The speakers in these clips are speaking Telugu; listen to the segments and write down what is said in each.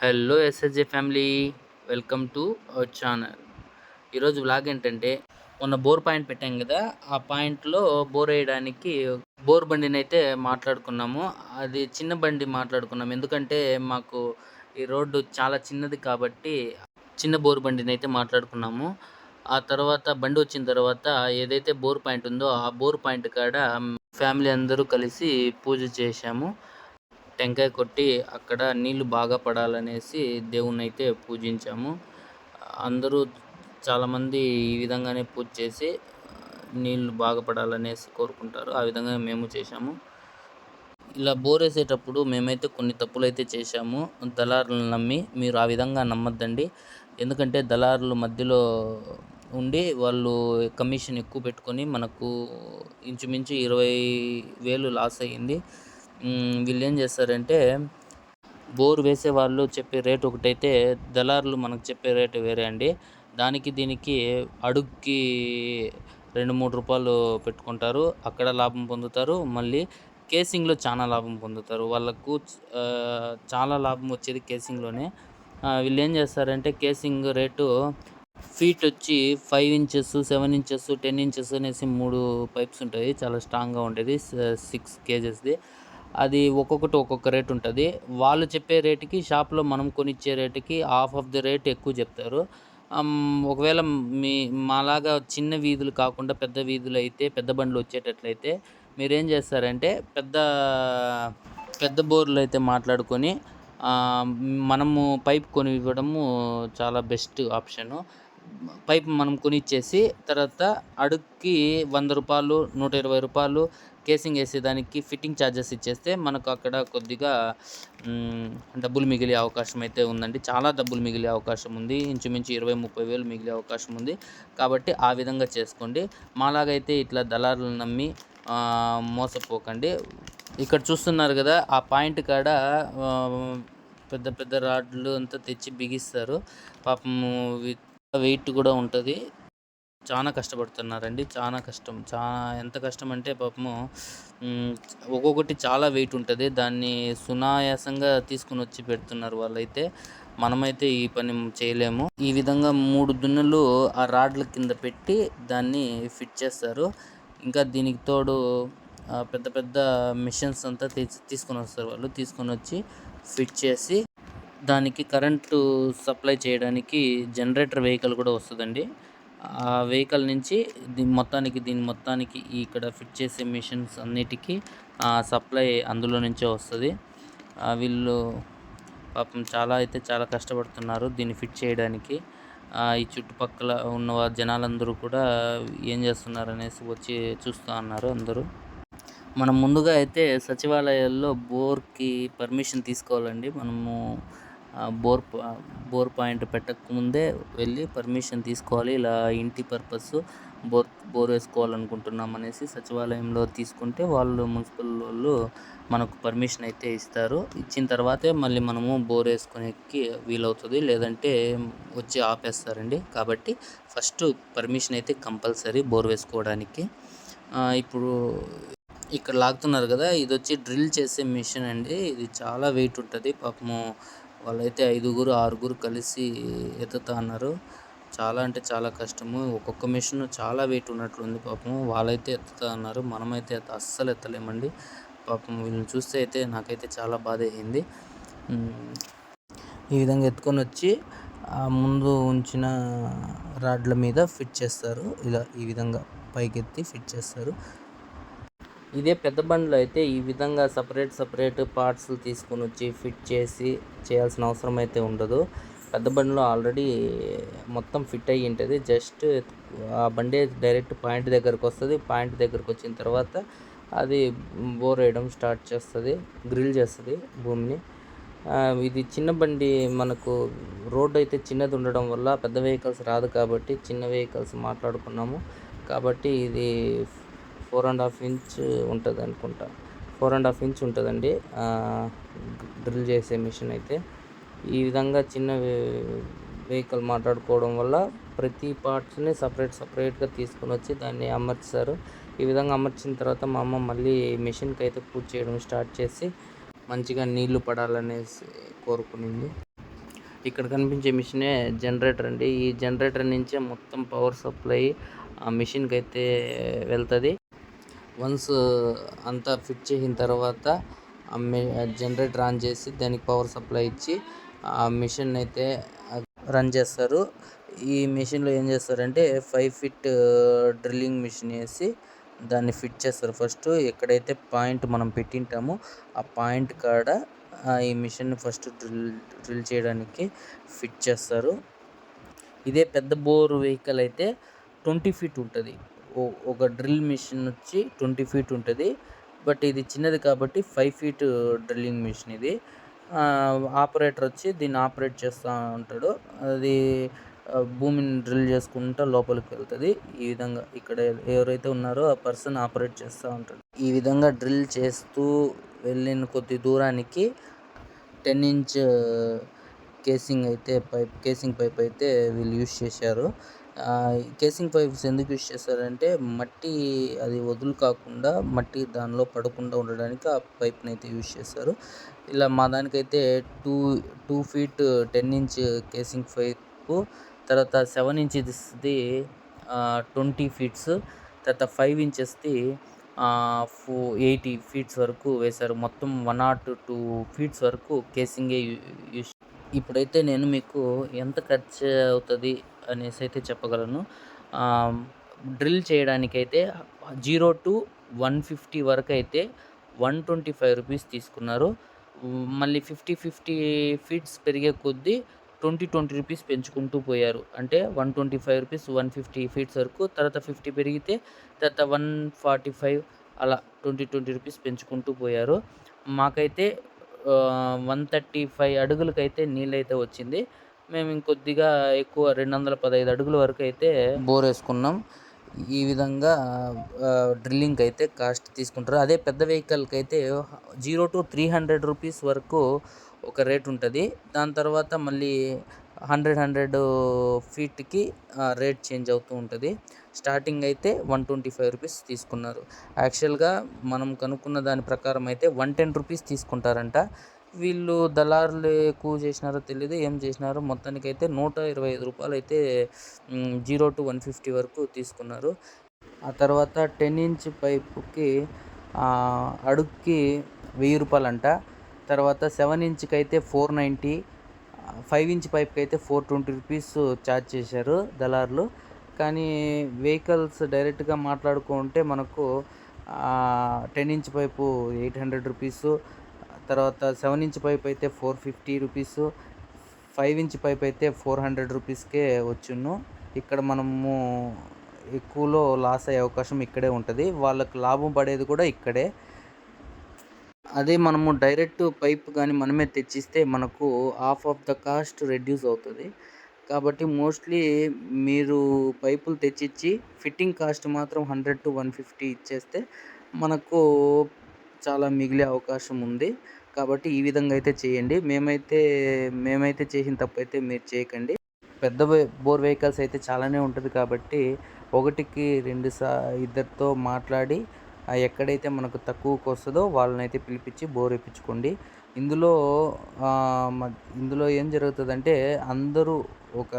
Hello SSJ family, welcome to our channel. ఈరోజు వ్లాగ్ ఏంటంటే, మొన్న బోర్ పాయింట్ పెట్టాం కదా, ఆ పాయింట్లో బోర్ వేయడానికి బోర్ బండిని అయితే మాట్లాడుకున్నాము. అది చిన్న బండి మాట్లాడుకున్నాము, ఎందుకంటే మాకు ఈ రోడ్డు చాలా చిన్నది కాబట్టి చిన్న బోర్ బండిని అయితే మాట్లాడుకున్నాము. ఆ తర్వాత బండి వచ్చిన తర్వాత ఏదైతే బోర్ పాయింట్ ఉందో ఆ బోర్ పాయింట్ కాడ ఫ్యామిలీ అందరూ కలిసి పూజ చేశాము. టెంకాయ కొట్టి అక్కడ నీళ్లు బాగా పడాలనేసి దేవుణ్ణైతే పూజించాము. అందరూ చాలామంది ఈ విధంగానే పూజ చేసి నీళ్లు బాగా పడాలనేసి కోరుకుంటారు. ఆ విధంగా మేము చేశాము. ఇలా బోర్ వేసేటప్పుడు మేమైతే కొన్ని తప్పులైతే చేశాము. దళారులను నమ్మి మీరు ఆ విధంగా నమ్మద్దండి. ఎందుకంటే దళారులు మధ్యలో ఉండి వాళ్ళు కమిషన్ ఎక్కువ పెట్టుకొని మనకు ఇంచుమించు 20,000 లాస్ అయ్యింది. వీళ్ళు ఏం చేస్తారంటే, బోర్ వేసే వాళ్ళు చెప్పే రేట్ ఒకటైతే దళారులు మనకు చెప్పే రేటు వేరే అండి. దానికి దీనికి అడుగుకి 2-3 రూపాయలు పెట్టుకుంటారు. అక్కడ లాభం పొందుతారు. మళ్ళీ కేసింగ్‌లో చాలా లాభం పొందుతారు. వాళ్ళకు చాలా లాభం వచ్చేది కేసింగ్‌లోనే. వీళ్ళేం చేస్తారంటే కేసింగ్ రేటు ఫీట్ వచ్చి 5 ఇంచెస్, 7 ఇంచెస్, 10 ఇంచెస్ అనేసి 3 పైప్స్ ఉంటాయి. చాలా స్ట్రాంగ్‌గా ఉండేది. 6 కేజెస్‌ది. అది ఒక్కొక్కటి ఒక్కొక్క రేట్ ఉంటది. వాళ్ళు చెప్పే రేటుకి షాప్‌లో మనం కొనిచ్చే రేటుకి హాఫ్ ఆఫ్ ది రేట్ ఎక్కువ చెప్తారు. ఒకవేళ మాలాగా చిన్న వీధులు కాకుండా పెద్ద వీధులైతే, పెద్ద బండ్లు వచ్చేటట్లయితే మీరేం చేస్తారంటే పెద్ద బోర్లు అయితే మాట్లాడుకొని మనము పైప్ కొని ఇవ్వడము చాలా బెస్ట్ ఆప్షను. పైప్ మనం కొనిచ్చేసి తర్వాత అడుగుకి 100 రూపాయలు, 120 రూపాయలు కేసింగ్ వేసేదానికి ఫిట్టింగ్ ఛార్జెస్ ఇచ్చేస్తే మనకు అక్కడ కొద్దిగా డబ్బులు మిగిలే అవకాశం అయితే ఉందండి. చాలా డబ్బులు మిగిలే అవకాశం ఉంది. ఇంచుమించు 20-30 వేలు మిగిలే అవకాశం ఉంది. కాబట్టి ఆ విధంగా చేసుకోండి. మాలాగైతే ఇట్లా దళారులను నమ్మి మోసపోకండి. ఇక్కడ చూస్తున్నారు కదా, ఆ పాయింట్ కాడ పెద్ద పెద్ద రాడ్లు అంతా తెచ్చి బిగిస్తారు. పాపము వెయిట్ కూడా ఉంటుంది. చాలా కష్టపడుతున్నారండి. చాలా కష్టం. ఎంత కష్టం అంటే పాపము ఒక్కొక్కటి చాలా వెయిట్ ఉంటుంది. దాన్ని సునాయాసంగా తీసుకుని వచ్చి పెడుతున్నారు వాళ్ళైతే. మనమైతే ఈ పని చేయలేము. ఈ విధంగా 3 దున్నులు ఆ రాడ్ల కింద పెట్టి దాన్ని ఫిట్ చేస్తారు. ఇంకా దీనికి తోడు పెద్ద పెద్ద మిషన్స్ అంతా తీసుకొని వస్తారు వాళ్ళు. తీసుకొని వచ్చి ఫిట్ చేసి దానికి కరెంటు సప్లై చేయడానికి జనరేటర్ వెహికల్ కూడా వస్తుందండి. ఆ వెహికల్ నుంచి దీని మొత్తానికి ఇక్కడ ఫిట్ చేసే మిషన్స్ అన్నిటికీ సప్లై అందులో నుంచే వస్తుంది. వీళ్ళు పాపం చాలా కష్టపడుతున్నారు దీన్ని ఫిట్ చేయడానికి. ఈ చుట్టుపక్కల ఉన్న జనాలందరూ కూడా ఏం చేస్తున్నారు అనేసి వచ్చి చూస్తూ ఉన్నారు అందరూ. మనం ముందుగా అయితే సచివాలయాల్లో బోర్‌కి పర్మిషన్ తీసుకోవాలండి. మనము బోర్ పాయింట్ పెట్టకముందే వెళ్ళి పర్మిషన్ తీసుకోవాలి. ఇలా ఇంటి పర్పస్ బోర్ వేసుకోవాలనుకుంటున్నాం అనేసి సచివాలయంలో తీసుకుంటే వాళ్ళు మున్సిపల్ వాళ్ళు మనకు పర్మిషన్ అయితే ఇస్తారు. ఇచ్చిన తర్వాతే మళ్ళీ మనము బోర్ వేసుకునేకి వీలవుతుంది. లేదంటే వచ్చి ఆపేస్తారండి. కాబట్టి ఫస్ట్ పర్మిషన్ అయితే కంపల్సరీ బోర్ వేసుకోవడానికి. ఇప్పుడు ఇక్కడ లాగుతున్నారు కదా, ఇది వచ్చి డ్రిల్ చేసే మిషన్ అండి. ఇది చాలా వెయిట్ ఉంటుంది. పాపము వాళ్ళైతే 5-6 కలిసి ఎత్తుతా అన్నారు. చాలా అంటే చాలా కష్టము. ఒక్కొక్క మిషన్ చాలా వెయిట్ ఉన్నట్లుంది. పాపము వాళ్ళైతే ఎత్తుతా అన్నారు. మనమైతే అస్సలు ఎత్తలేమండి. పాపం వీళ్ళని చూస్తే అయితే నాకైతే చాలా బాధ అయింది. ఈ విధంగా ఎత్తుకొని వచ్చి ముందు ఉంచిన రాడ్ల మీద ఫిట్ చేస్తారు. ఈ విధంగా పైకెత్తి ఫిట్ చేస్తారు. ఇదే పెద్ద బండ్లో అయితే ఈ విధంగా సపరేట్ పార్ట్స్ తీసుకొని వచ్చి ఫిట్ చేయాల్సిన అవసరం అయితే ఉండదు. పెద్ద బండిలో ఆల్రెడీ మొత్తం ఫిట్ అయ్యి ఉంటుంది. జస్ట్ ఆ బండి డైరెక్ట్ పాయింట్ దగ్గరకు వస్తుంది. పాయింట్ దగ్గరకు వచ్చిన తర్వాత అది బోర్ వేయడం స్టార్ట్ చేస్తుంది, గ్రిల్ చేస్తుంది భూమిని. ఇది చిన్న బండి, మనకు రోడ్ అయితే చిన్నది ఉండడం వల్ల పెద్ద వెహికల్స్ రాదు కాబట్టి చిన్న వెహికల్స్ మాట్లాడుకున్నాము. కాబట్టి ఇది 4.5 ఇంచ్ ఉంటుంది అనుకుంటా. 4.5 ఇంచ్ ఉంటుందండి డ్రిల్ చేసే మిషన్ అయితే. ఈ విధంగా చిన్న వెహికల్ మాట్లాడుకోవడం వల్ల ప్రతి పార్ట్స్ని సపరేట్గా తీసుకొని వచ్చి దాన్ని అమర్చారు. ఈ విధంగా అమర్చిన తర్వాత మా అమ్మ మళ్ళీ మిషన్కి అయితే పూజ చేయడం స్టార్ట్ చేసి మంచిగా నీళ్లు పడాలనేసి కోరుకునింది. ఇక్కడ కనిపించే మిషనే జనరేటర్ అండి. ఈ జనరేటర్ నుంచే మొత్తం పవర్ సప్లై ఆ మిషన్కి అయితే వెళ్తుంది. వన్స్ అంతా ఫిట్ చేసిన తర్వాత జనరేటర్ ఆన్ చేసి దానికి పవర్ సప్లై ఇచ్చి ఆ మిషన్ అయితే రన్ చేస్తారు. ఈ మిషన్లో ఏం చేస్తారంటే 5 ఫీట్ డ్రిల్లింగ్ మిషన్ వేసి దాన్ని ఫిట్ చేస్తారు. ఫస్ట్ ఎక్కడైతే పాయింట్ మనం పెట్టింటామో ఆ పాయింట్ కాడ ఈ మిషన్ ఫస్ట్ డ్రిల్ చేయడానికి ఫిట్ చేస్తారు. ఇదే పెద్ద బోర్ వెహికల్ అయితే 20 ఫీట్ ఉంటుంది. ఒక డ్రిల్ మిషన్ వచ్చి 20 ఫీట్ ఉంటుంది. బట్ ఇది చిన్నది కాబట్టి 5 ఫీట్ డ్రిల్లింగ్ మిషన్ ఇది. ఆపరేటర్ వచ్చి దీన్ని ఆపరేట్ చేస్తూ ఉంటాడు. అది భూమిని డ్రిల్ చేసుకుంటూ లోపలికి వెళ్తుంది. ఈ విధంగా ఇక్కడ ఎవరైతే ఉన్నారో ఆ పర్సన్ ఆపరేట్ చేస్తూ ఉంటాడు. ఈ విధంగా డ్రిల్ చేస్తూ వెళ్ళిన కొద్ది దూరానికి 10 ఇంచ్ కేసింగ్ పైప్ అయితే వీళ్ళు యూజ్ చేశారు. కేసింగ్ పైప్స్ ఎందుకు యూజ్ చేస్తారంటే మట్టి అది వదులు కాకుండా మట్టి దానిలో పడకుండా ఉండడానికి ఆ పైప్ని అయితే యూజ్ చేస్తారు. ఇలా మా దానికైతే 2 ఫీట్ 10 ఇంచ్ కేసింగ్ పైపు, తర్వాత 7 ఇంచెస్ది 20 ఫీట్స్, తర్వాత 5 ఇంచెస్ది 80 ఫీట్స్ వరకు వేశారు. మొత్తం 102 ఫీట్స్ వరకు కేసింగే యూజ్. ఇప్పుడైతే నేను మీకు ఎంత ఖర్చు అవుతుంది అనేసి అయితే చెప్పగలను. డ్రిల్ చేయడానికైతే 0 to 150 వరకు అయితే 125 రూపీస్ తీసుకున్నారు. మళ్ళీ 50 ఫీట్స్ పెరిగే కొద్దీ 20 రూపీస్ పెంచుకుంటూ పోయారు. అంటే 125 రూపీస్ 150 ఫీట్స్ వరకు, తర్వాత 50 పెరిగితే తర్వాత 145 అలా 20 రూపీస్ పెంచుకుంటూ పోయారు. మాకైతే 135 అడుగులకైతే నీళ్ళైతే వచ్చింది. మేము ఇంకొద్దిగా ఎక్కువ 215 అడుగుల వరకు అయితే బోర్ వేసుకున్నాం. ఈ విధంగా డ్రిల్లింగ్కి అయితే కాస్ట్ తీసుకుంటారు. అదే పెద్ద వెహికల్కి అయితే 0 to 300 రూపీస్ వరకు ఒక రేట్ ఉంటుంది. దాని తర్వాత మళ్ళీ 100 ఫీట్కి రేట్ చేంజ్ అవుతూ ఉంటుంది. స్టార్టింగ్ అయితే 125 రూపీస్ తీసుకున్నారు. యాక్చువల్గా మనం కనుక్కున్న దాని ప్రకారం అయితే 110 రూపీస్ తీసుకుంటారంట. వీళ్ళు దళారులు ఎక్కువ చేసినారో తెలియదు, ఏం చేసినారో, మొత్తానికైతే 125 రూపాయలు అయితే 0 to 150 వరకు తీసుకున్నారు. ఆ తర్వాత 10 ఇంచ్ పైపుకి అడుగుకి 1000 రూపాయలంట. తర్వాత 7 ఇంచ్కి అయితే 490, 5 ఇంచ్ పైప్కి అయితే 420 రూపీస్ ఛార్జ్ చేశారు దళారులు. కానీ వెహికల్స్ డైరెక్ట్గా మాట్లాడుకుంటే మనకు 10 ఇంచ్ పైపు 800 రూపీసు, తర్వాత 7 ఇంచ్ పైప్ అయితే 450 రూపీసు, 5 ఇంచ్ పైప్ అయితే 400 రూపీస్కే వచ్చును. ఇక్కడ మనము ఎక్కువలో లాస్ అయ్యే అవకాశం ఇక్కడే ఉంటుంది. వాళ్ళకు లాభం పడేది కూడా ఇక్కడే. అదే మనము డైరెక్ట్ పైప్ కానీ మనమే తెచ్చిస్తే మనకు half of the cost reduce అవుతుంది. కాబట్టి మోస్ట్లీ మీరు పైపులు తెచ్చిచ్చి ఫిట్టింగ్ కాస్ట్ మాత్రం 100 to 150 ఇచ్చేస్తే మనకు చాలా మిగిలే అవకాశం ఉంది. కాబట్టి ఈ విధంగా అయితే చేయండి. మేమైతే చేసిన తప్పు అయితే మీరు చేయకండి. పెద్ద బోర్ వెహికల్స్ అయితే చాలానే ఉంటుంది కాబట్టి ఒకటికి 2 ఇద్దరితో మాట్లాడి ఎక్కడైతే మనకు తక్కువకు వస్తుందో వాళ్ళనైతే పిలిపించి బోర్ వేయించుకోండి. ఇందులో ఏం జరుగుతుందంటే అందరూ ఒక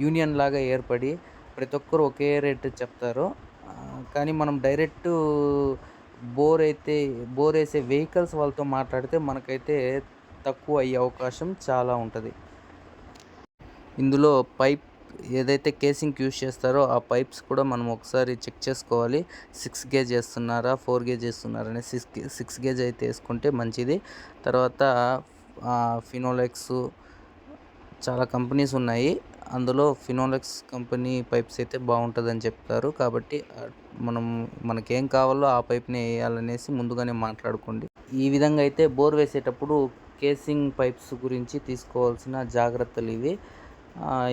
యూనియన్ లాగా ఏర్పడి ప్రతి ఒక్కరు ఒకే రేటు చెప్తారు. కానీ మనం డైరెక్ట్ బోర్ వేసే వెహికల్స్ వాళ్ళతో మాట్లాడితే మనకైతే తక్కువ అయ్యే అవకాశం చాలా ఉంటుంది. ఇందులో పైప్ ఏదైతే కేసింగ్కి యూజ్ చేస్తారో ఆ పైప్స్ కూడా మనం ఒకసారి చెక్ చేసుకోవాలి. 6 గేజ్ వేస్తున్నారా 4 గేజ్ వేస్తున్నారా అని 6 గేజ్ అయితే వేసుకుంటే మంచిది. తర్వాత ఫినోలెక్స్ చాలా కంపెనీస్ ఉన్నాయి. అందులో ఫినోలెక్స్ కంపెనీ పైప్స్ అయితే బాగుంటుందని చెప్తారు. కాబట్టి మనకేం కావాలో ఆ పైప్ని వేయాలనేసి ముందుగానే మాట్లాడుకోండి. ఈ విధంగా అయితే బోర్ వేసేటప్పుడు కేసింగ్ పైప్స్ గురించి తీసుకోవాల్సిన జాగ్రత్తలు ఇవి.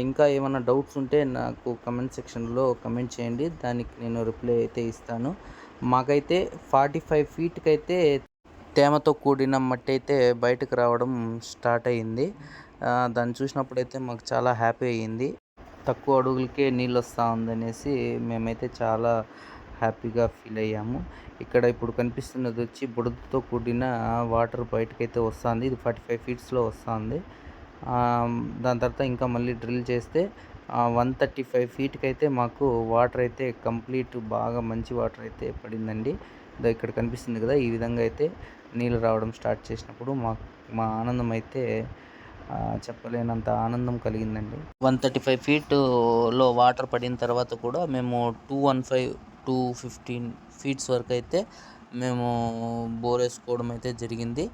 ఇంకా ఏమైనా డౌట్స్ ఉంటే నాకు కమెంట్ సెక్షన్లో కమెంట్ చేయండి, దానికి నేను రిప్లై అయితే ఇస్తాను. మాకైతే 45 ఫీట్కి అయితే తేమతో కూడిన మట్టి అయితే బయటకు రావడం స్టార్ట్ అయ్యింది. దాన్ని చూసినప్పుడైతే మాకు చాలా హ్యాపీ అయ్యింది. తక్కువ అడుగులకే నీళ్ళు వస్తూ ఉందనేసి మేమైతే చాలా హ్యాపీగా ఫీల్ అయ్యాము. ఇక్కడ ఇప్పుడు కనిపిస్తున్నది వచ్చి బుడదతో కూడిన వాటర్ బయటకైతే వస్తుంది. ఇది 45 ఫీట్స్లో వస్తుంది. దాని తర్వాత ఇంకా మళ్ళీ డ్రిల్ చేస్తే 135 ఫీట్‌కి అయితే మాకు వాటర్ అయితే కంప్లీట్ బాగా మంచి వాటర్ అయితే పడిందండి. ఇక్కడ కనిపిస్తుంది కదా! ఈ విధంగా అయితే నీళ్ళు రావడం స్టార్ట్ చేసినప్పుడు మా ఆనందం అయితే చెప్పలేనంత ఆనందం కలిగిందండి. 135 ఫీట్‌లో వాటర్ పడిన తర్వాత కూడా మేము 215, 215 ఫీట్స్ వరకు అయితే మేము బోర్ వేసుకోవడం అయితే జరిగింది.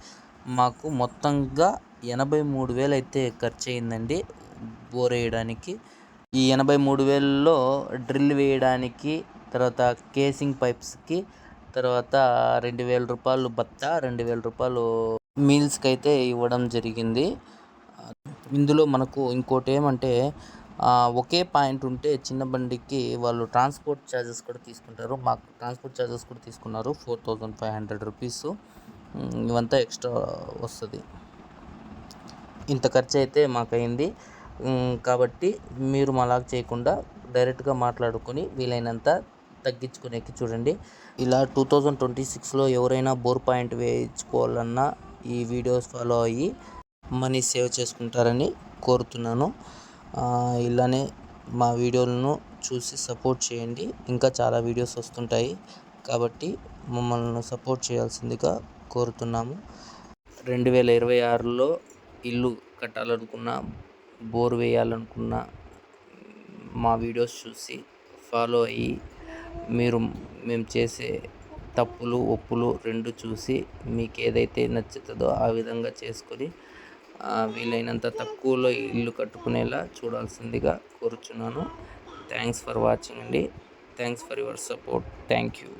మాకు మొత్తంగా 83,000 అయితే ఖర్చు అయిందండి బోర్ వేయడానికి. ఈ 83,000లో డ్రిల్ వేయడానికి, తర్వాత కేసింగ్ పైప్స్‌కి, తర్వాత రూ. 2,000 బత్తా, రూ. 2,000 మీల్స్‌కి అయితే ఇవ్వడం జరిగింది. ఇందులో మనకు ఇంకోటి ఏమంటే ఒకే పాయింట్ ఉంటే చిన్న బండికి వాళ్ళు ట్రాన్స్పోర్ట్ ఛార్జెస్ కూడా తీసుకుంటారు. మాకు ట్రాన్స్పోర్ట్ ఛార్జెస్ కూడా తీసుకున్నారు. 4,500 రూపీస్. ఇవంతా ఎక్స్ట్రా వస్తుంది. ఇంత ఖర్చు అయితే మాకయింది. కాబట్టి మీరు మాలాగా చేయకుండా డైరెక్ట్గా మాట్లాడుకొని వీలైనంత తగ్గించుకునేకి చూడండి. ఇలా 2026లో ఎవరైనా బోర్ పాయింట్ వేయించుకోవాలన్నా ఈ వీడియోస్ ఫాలో అయ్యి మనీ సేవ్ చేసుకుంటారని కోరుతున్నాను. ఇలానే మా వీడియోలను చూసి సపోర్ట్ చేయండి. ఇంకా చాలా వీడియోస్ వస్తుంటాయి కాబట్టి మమ్మల్ని సపోర్ట్ చేయాల్సిందిగా కోరుతున్నాము. 2026లో ఇల్లు కట్టాలనుకున్న, బోర్ వేయాలనుకున్న మా వీడియోస్ చూసి ఫాలో అయ్యి మేము చేసే తప్పులు ఒప్పులు రెండు చూసి మీకు ఏదైతే నచ్చుతుందో ఆ విధంగా చేసుకొని వీలైనంత తక్కువలో ఇల్లు కట్టుకునేలా చూడాల్సిందిగా కోరుచున్నాను. థ్యాంక్స్ ఫర్ వాచింగ్ అండి. Thanks for your support. Thank you.